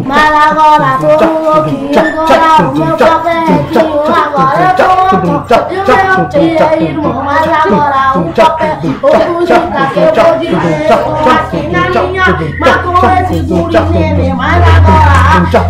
Mas agora todo mundo que agora o meu papetinho agora eu tô. E o meu tio irmão, mas agora o papel, o música que eu vou dizer, tô aqui na linha, mas com esse guri, mas agora,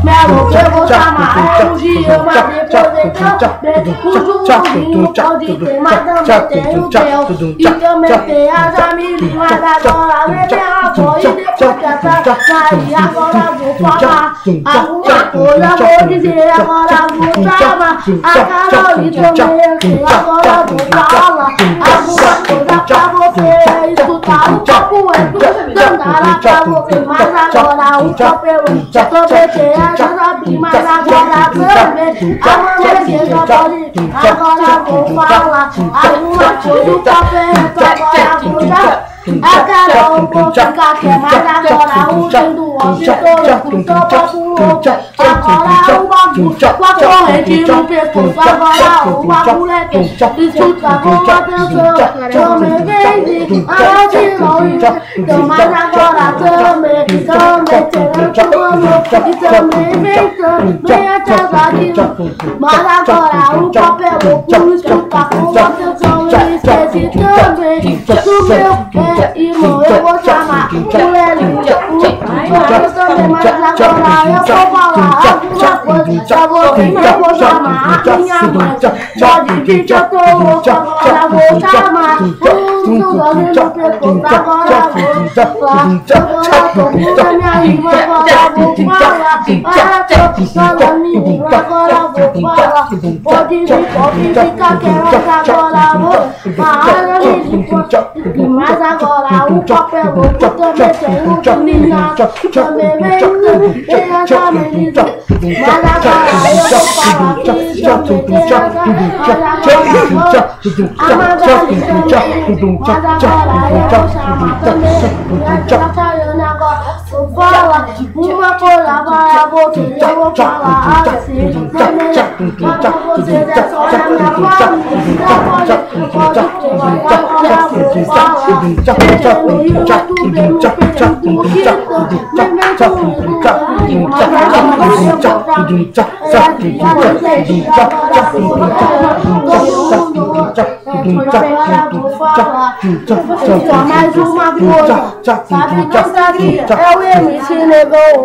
meu que eu vou chamar é o Gil, mas depois então, o Julinho pode ter, mas também tem o Deus, e também tem a Jamile, mas agora vem minha avó, e depois dessa sair, agora vou falar, alguma coisa vou dizer, agora vou chamar, a Carolina também, agora vou falar, alguma coisa pra você escutar um pouco antes, cantar pra você, mas agora o papel, também tem a Jamile, mas agora também, a mamãe já pode, agora vou falar, alguma coisa o papel, agora vou dar. A Carol vou ficar queimada, agora o fim do homem todo com topo louco. Agora o bagulho com a corrente no pescoço, agora o bagulho é que escuta com atenção. Também vem a de longe, então mas agora também tem o amor. E também vem atrasado de novo. Mas agora o papel louco escuta com atenção. Eu esqueci também do meu irmão, eu vou chamar o Lelinho, eu também, mas agora eu vou falar alguma coisa pra você, eu vou chamar a minha mãe, pode vir que eu tô louco, agora vou chamar os olhos no pescoço, agora vou falar, agora tô com a minha rima, agora vou falar, agora vou falar, pode vir, ficar quieto, agora vou falar, mas agora o papel louco também tem o Julinho, também vem a Jamile, mas agora eu vou falar que também tem a Jamile, a Margarida, mas agora eu vou chamar também, a Tayana, agora vou falar uma coisa para você, eu vou falar assim, também, para você dessa hora minha família, pode ter, agora vou falar. Mais uma coisa, sabe que é o MC Negão.